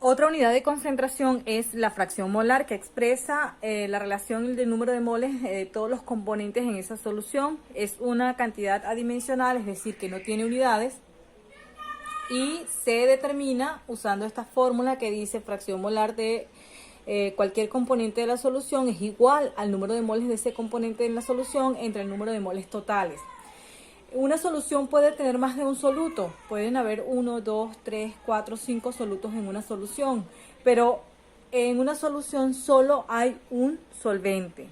Otra unidad de concentración es la fracción molar, que expresa la relación del número de moles de todos los componentes en esa solución. Es una cantidad adimensional, es decir, que no tiene unidades, y se determina usando esta fórmula que dice fracción molar de cualquier componente de la solución es igual al número de moles de ese componente en la solución entre el número de moles totales. Una solución puede tener más de un soluto, pueden haber 1, 2, 3, 4, 5 solutos en una solución, pero en una solución solo hay un solvente.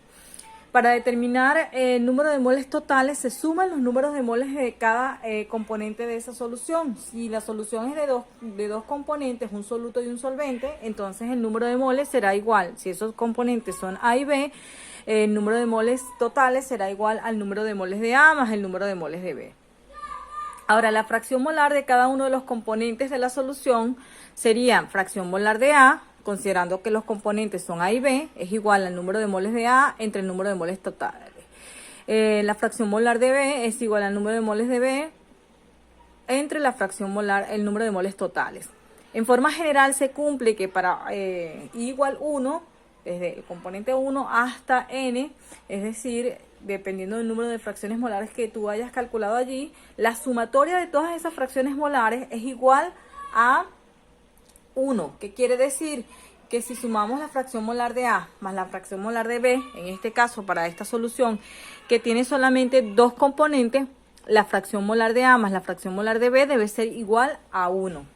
Para determinar el número de moles totales se suman los números de moles de cada componente de esa solución. Si la solución es de dos componentes, un soluto y un solvente, entonces el número de moles será igual. Si esos componentes son A y B, el número de moles totales será igual al número de moles de A más el número de moles de B. Ahora, la fracción molar de cada uno de los componentes de la solución sería fracción molar de A, considerando que los componentes son A y B, es igual al número de moles de A entre el número de moles totales. La fracción molar de B es igual al número de moles de B entre la fracción molar, el número de moles totales. En forma general se cumple que para I igual 1, desde el componente 1 hasta N, es decir, dependiendo del número de fracciones molares que tú hayas calculado allí, la sumatoria de todas esas fracciones molares es igual a 1. ¿Qué quiere decir? Que si sumamos la fracción molar de A más la fracción molar de B, en este caso para esta solución que tiene solamente dos componentes, la fracción molar de A más la fracción molar de B debe ser igual a 1.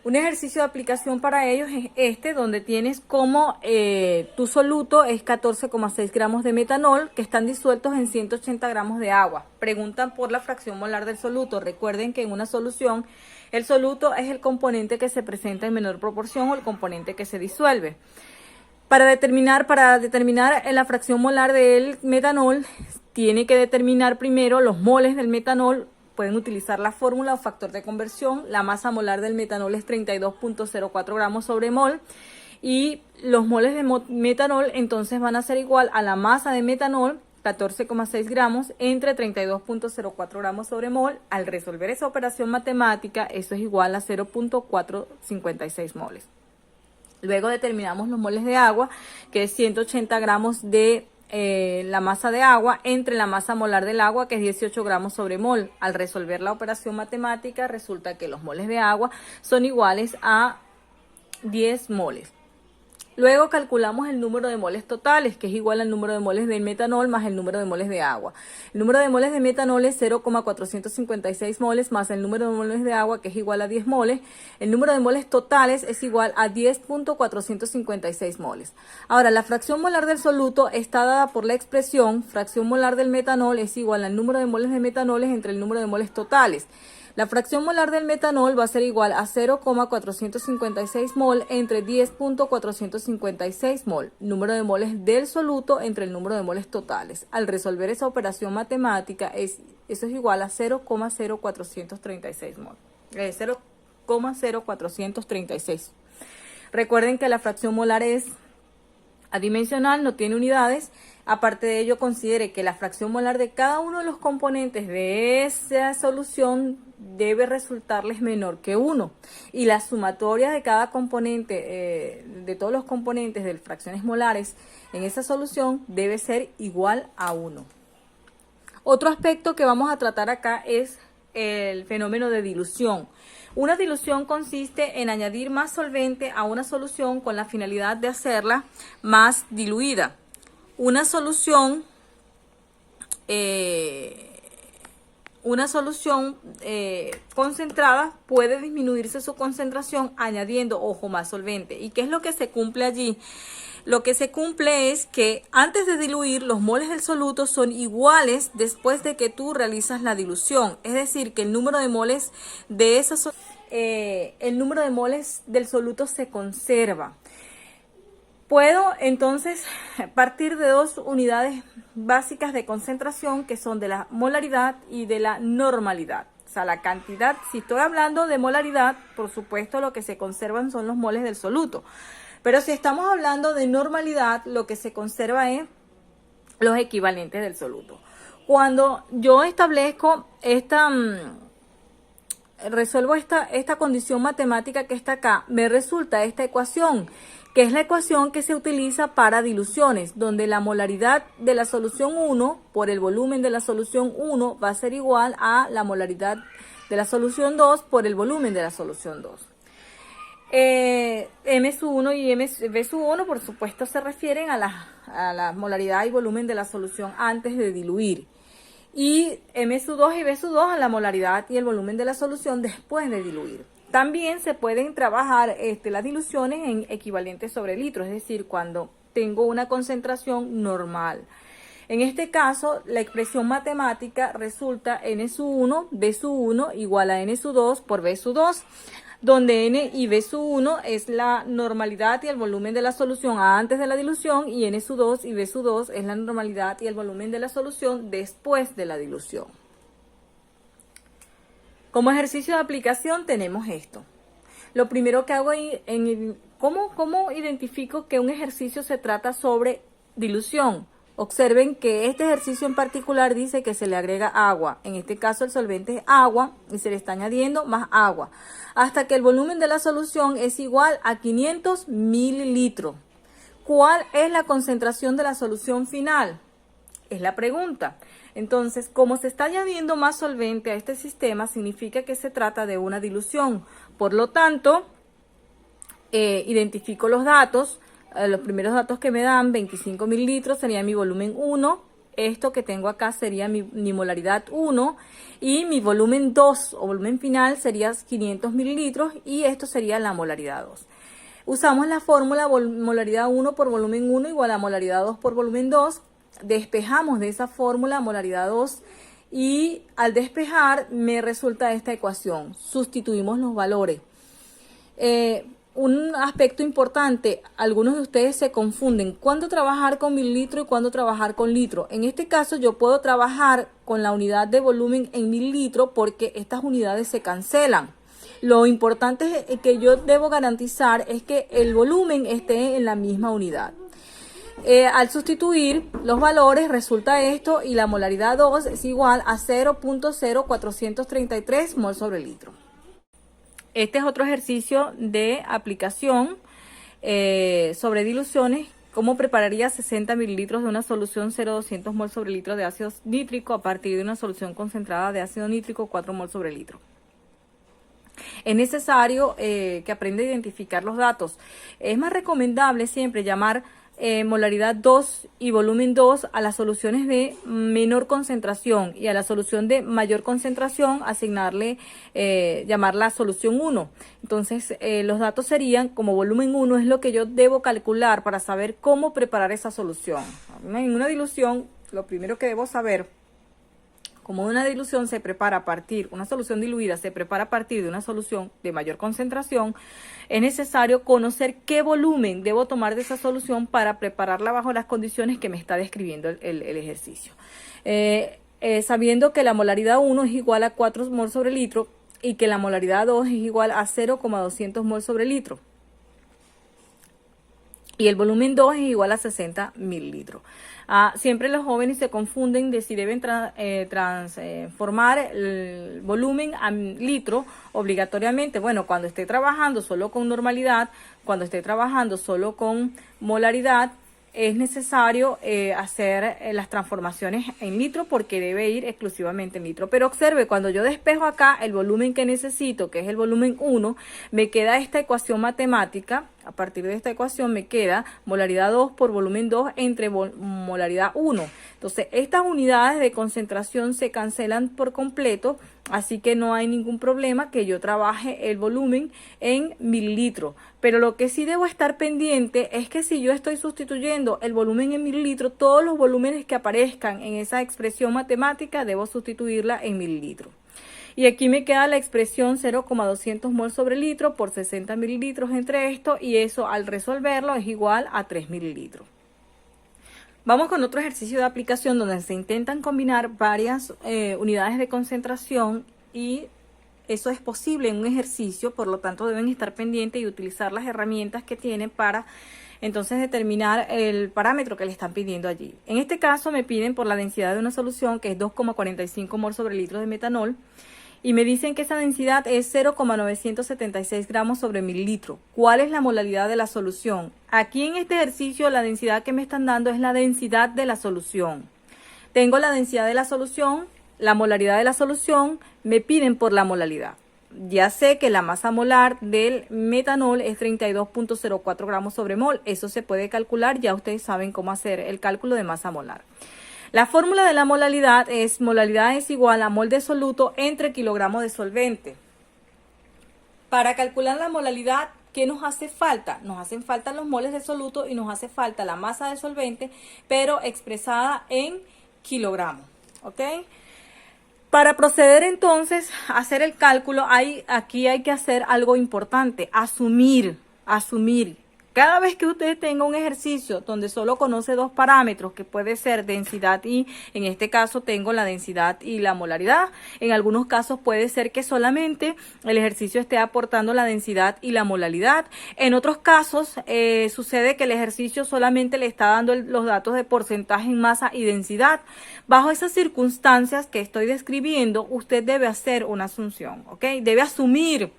Un ejercicio de aplicación para ellos es este, donde tienes como tu soluto es 14,6 gramos de metanol que están disueltos en 180 gramos de agua. Preguntan por la fracción molar del soluto. Recuerden que en una solución el soluto es el componente que se presenta en menor proporción o el componente que se disuelve. Para determinar la fracción molar del metanol, tiene que determinar primero los moles del metanol. Pueden utilizar la fórmula o factor de conversión. La masa molar del metanol es 32.04 gramos sobre mol. Y los moles de metanol entonces van a ser igual a la masa de metanol, 14,6 gramos, entre 32.04 gramos sobre mol. Al resolver esa operación matemática, eso es igual a 0.456 moles. Luego determinamos los moles de agua, que es 180 gramos de la masa de agua entre la masa molar del agua, que es 18 gramos sobre mol. Al resolver la operación matemática resulta que los moles de agua son iguales a 10 moles. Luego calculamos el número de moles totales, que es igual al número de moles del metanol más el número de moles de agua. El número de moles de metanol es 0,456 moles más el número de moles de agua, que es igual a 10 moles. El número de moles totales es igual a 10.456 moles. Ahora, la fracción molar del soluto está dada por la expresión fracción molar del metanol es igual al número de moles de metanoles entre el número de moles totales. La fracción molar del metanol va a ser igual a 0,456 mol entre 10.456 mol, número de moles del soluto entre el número de moles totales. Al resolver esa operación matemática, eso es igual a 0,0436 mol. 0,0436. Recuerden que la fracción molar es adimensional, no tiene unidades. Aparte de ello, considere que la fracción molar de cada uno de los componentes de esa solución debe resultarles menor que 1. Y la sumatoria de cada componente, de todos los componentes de fracciones molares en esa solución, debe ser igual a 1. Otro aspecto que vamos a tratar acá es el fenómeno de dilución. Una dilución consiste en añadir más solvente a una solución con la finalidad de hacerla más diluida. Una solución concentrada puede disminuirse su concentración añadiendo, ojo, más solvente. ¿Y qué es lo que se cumple allí? Lo que se cumple es que antes de diluir, los moles del soluto son iguales después de que tú realizas la dilución. Es decir, que el número de moles de el número de moles del soluto se conserva. Puedo entonces partir de dos unidades básicas de concentración, que son de la molaridad y de la normalidad. O sea, la cantidad, si estoy hablando de molaridad, por supuesto lo que se conservan son los moles del soluto. Pero si estamos hablando de normalidad, lo que se conserva es los equivalentes del soluto. Cuando yo establezco resuelvo esta condición matemática que está acá, me resulta esta ecuación, que es la ecuación que se utiliza para diluciones, donde la molaridad de la solución 1 por el volumen de la solución 1 va a ser igual a la molaridad de la solución 2 por el volumen de la solución 2. M1 y B1, por supuesto, se refieren a la molaridad y volumen de la solución antes de diluir. Y M2 y B2 a la molaridad y el volumen de la solución después de diluir. También se pueden trabajar las diluciones en equivalentes sobre litro, es decir, cuando tengo una concentración normal. En este caso, la expresión matemática resulta N1, B1 igual a N2 por B2, donde N y B1 es la normalidad y el volumen de la solución antes de la dilución y N2 y B2 es la normalidad y el volumen de la solución después de la dilución. Como ejercicio de aplicación tenemos esto. Lo primero que hago ¿cómo identifico que un ejercicio se trata sobre dilución? Observen que este ejercicio en particular dice que se le agrega agua. En este caso el solvente es agua y se le está añadiendo más agua. Hasta que el volumen de la solución es igual a 500 mililitros. ¿Cuál es la concentración de la solución final? Es la pregunta. Entonces, como se está añadiendo más solvente a este sistema, significa que se trata de una dilución. Por lo tanto, identifico los datos. Los primeros datos que me dan, 25 mililitros, sería mi volumen 1. Esto que tengo acá sería mi molaridad 1. Y mi volumen 2 o volumen final sería 500 mililitros. Y esto sería la molaridad 2. Usamos la fórmula molaridad 1 por volumen 1 igual a molaridad 2 por volumen 2. Despejamos de esa fórmula molaridad 2. Y al despejar me resulta esta ecuación. Sustituimos los valores. Un aspecto importante, algunos de ustedes se confunden cuándo trabajar con mililitro y cuándo trabajar con litro. En este caso yo puedo trabajar con la unidad de volumen en mililitro porque estas unidades se cancelan. Lo importante que yo debo garantizar es que el volumen esté en la misma unidad. Al sustituir los valores resulta esto y la molaridad 2 es igual a 0.0433 mol sobre litro. Este es otro ejercicio de aplicación sobre diluciones. ¿Cómo prepararía 60 mililitros de una solución 0,200 mol sobre litro de ácido nítrico a partir de una solución concentrada de ácido nítrico 4 mol sobre litro? Es necesario que aprenda a identificar los datos. Es más recomendable siempre llamar molaridad 2 y volumen 2 a las soluciones de menor concentración y a la solución de mayor concentración asignarle, llamarla solución 1. Entonces los datos serían, como volumen 1 es lo que yo debo calcular para saber cómo preparar esa solución. En una dilución, lo primero que debo saber, como una dilución se prepara a partir, una solución diluida se prepara a partir de una solución de mayor concentración, es necesario conocer qué volumen debo tomar de esa solución para prepararla bajo las condiciones que me está describiendo el ejercicio. Sabiendo que la molaridad 1 es igual a 4 mol sobre litro y que la molaridad 2 es igual a 0,200 mol sobre litro. Y el volumen 2 es igual a 60 mililitros. Siempre los jóvenes se confunden de si deben transformar el volumen a litro obligatoriamente. Bueno, cuando esté trabajando solo con normalidad, cuando esté trabajando solo con molaridad, es necesario hacer las transformaciones en litro porque debe ir exclusivamente en litro. Pero observe, cuando yo despejo acá el volumen que necesito, que es el volumen 1, me queda esta ecuación matemática. A partir de esta ecuación me queda molaridad 2 por volumen 2 entre molaridad 1. Entonces, estas unidades de concentración se cancelan por completo, así que no hay ningún problema que yo trabaje el volumen en mililitros. Pero lo que sí debo estar pendiente es que si yo estoy sustituyendo el volumen en mililitros, todos los volúmenes que aparezcan en esa expresión matemática debo sustituirla en mililitros. Y aquí me queda la expresión 0,200 mol sobre litro por 60 mililitros entre esto, y eso al resolverlo es igual a 3 mililitros. Vamos con otro ejercicio de aplicación donde se intentan combinar varias unidades de concentración, y eso es posible en un ejercicio, por lo tanto deben estar pendientes y utilizar las herramientas que tienen para entonces determinar el parámetro que le están pidiendo allí. En este caso me piden por la densidad de una solución que es 2,45 mol sobre litro de metanol. y me dicen que esa densidad es 0,976 gramos sobre mililitro. ¿Cuál es la molaridad de la solución? Aquí en este ejercicio la densidad que me están dando es la densidad de la solución. Tengo la densidad de la solución, la molaridad de la solución, me piden por la molaridad. Ya sé que la masa molar del metanol es 32.04 gramos sobre mol. Eso se puede calcular, ya ustedes saben cómo hacer el cálculo de masa molar. La fórmula de la molaridad es igual a mol de soluto entre kilogramo de solvente. Para calcular la molaridad, ¿qué nos hace falta? Nos hacen falta los moles de soluto y nos hace falta la masa de solvente, pero expresada en kilogramos, ¿ok? Para proceder entonces a hacer el cálculo, aquí hay que hacer algo importante, asumir. Cada vez que usted tenga un ejercicio donde solo conoce dos parámetros, que puede ser densidad y, en este caso tengo la densidad y la molaridad, en algunos casos puede ser que solamente el ejercicio esté aportando la densidad y la molaridad. En otros casos sucede que el ejercicio solamente le está dando los datos de porcentaje en masa y densidad. Bajo esas circunstancias que estoy describiendo, usted debe hacer una asunción, ¿ok? Debe asumir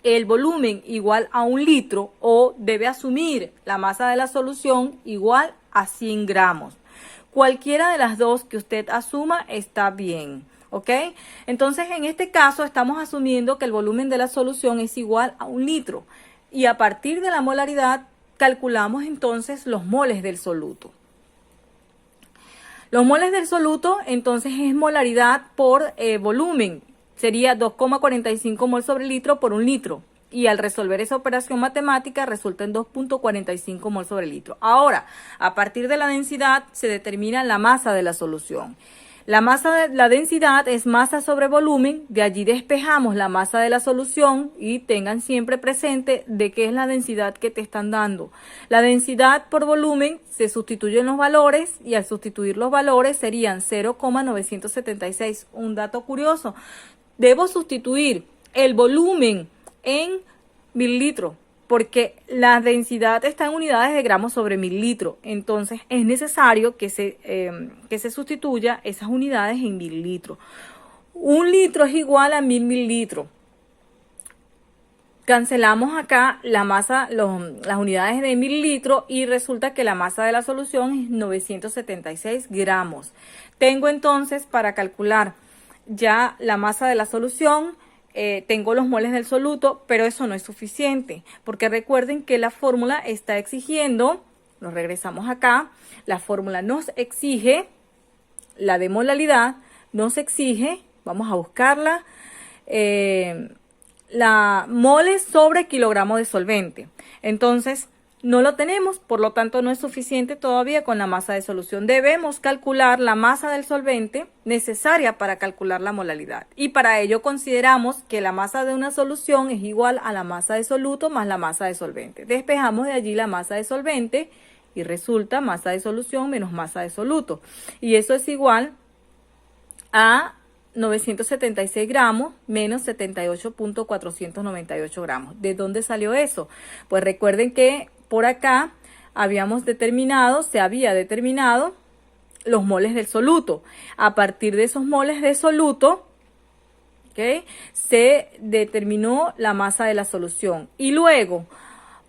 el volumen igual a 1 litro o debe asumir la masa de la solución igual a 100 gramos. Cualquiera de las dos que usted asuma está bien, ¿ok? Entonces, en este caso estamos asumiendo que el volumen de la solución es igual a 1 litro y a partir de la molaridad calculamos entonces los moles del soluto. Los moles del soluto entonces es molaridad por volumen. Sería 2,45 mol sobre litro por 1 litro. Y al resolver esa operación matemática resulta en 2,45 mol sobre litro. Ahora, a partir de la densidad se determina la masa de la solución. La densidad es masa sobre volumen, de allí despejamos la masa de la solución y tengan siempre presente de qué es la densidad que te están dando. La densidad por volumen se sustituyen los valores y al sustituir los valores serían 0,976. Un dato curioso. Debo sustituir el volumen en mililitro porque la densidad está en unidades de gramos sobre mililitro. Entonces es necesario que se sustituya esas unidades en mililitro. 1 litro es igual a 1000 mililitros. Cancelamos acá la masa, las unidades de mililitro y resulta que la masa de la solución es 976 gramos. Tengo entonces para calcular ya la masa de la solución, tengo los moles del soluto, pero eso no es suficiente, porque recuerden que la fórmula está exigiendo, nos regresamos acá, la fórmula nos exige, la de molaridad nos exige, vamos a buscarla, la moles sobre kilogramo de solvente. Entonces, no lo tenemos, por lo tanto no es suficiente todavía con la masa de solución. Debemos calcular la masa del solvente necesaria para calcular la molaridad. Y para ello consideramos que la masa de una solución es igual a la masa de soluto más la masa de solvente. Despejamos de allí la masa de solvente y resulta masa de solución menos masa de soluto. Y eso es igual a 976 gramos menos 78.498 gramos. ¿De dónde salió eso? Pues recuerden que por acá se había determinado los moles del soluto. A partir de esos moles de soluto, ¿okay?, se determinó la masa de la solución. Y luego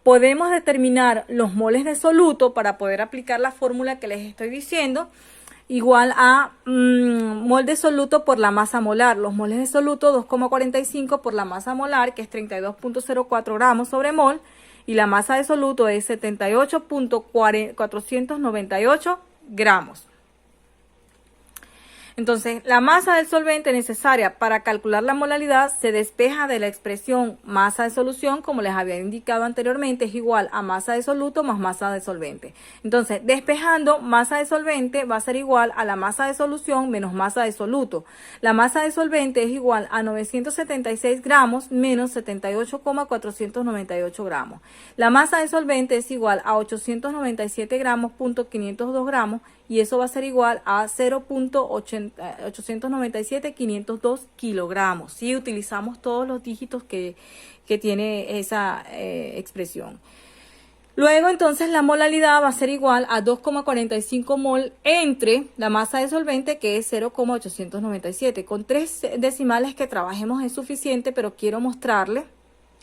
podemos determinar los moles de soluto para poder aplicar la fórmula que les estoy diciendo, igual a mol de soluto por la masa molar. Los moles de soluto 2,45 por la masa molar, que es 32.04 gramos sobre mol, y la masa de soluto es 78.498 gramos. Entonces, la masa del solvente necesaria para calcular la molaridad se despeja de la expresión masa de solución, como les había indicado anteriormente, es igual a masa de soluto más masa de solvente. Entonces, despejando, masa de solvente va a ser igual a la masa de solución menos masa de soluto. La masa de solvente es igual a 976 gramos menos 78,498 gramos. La masa de solvente es igual a 897 gramos, .502 gramos, y eso va a ser igual a 0.897.502 kilogramos. Si utilizamos todos los dígitos que tiene esa expresión. Luego entonces la molalidad va a ser igual a 2,45 mol entre la masa de solvente, que es 0,897. Con 3 decimales que trabajemos es suficiente, pero quiero mostrarles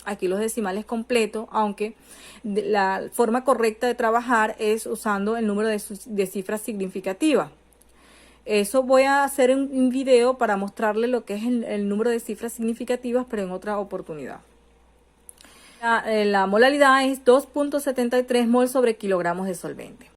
aquí los decimales completos, aunque la forma correcta de trabajar es usando el número de cifras significativas. Eso voy a hacer un video para mostrarles lo que es el número de cifras significativas, pero en otra oportunidad. La molalidad es 2,73 mol sobre kilogramos de solvente.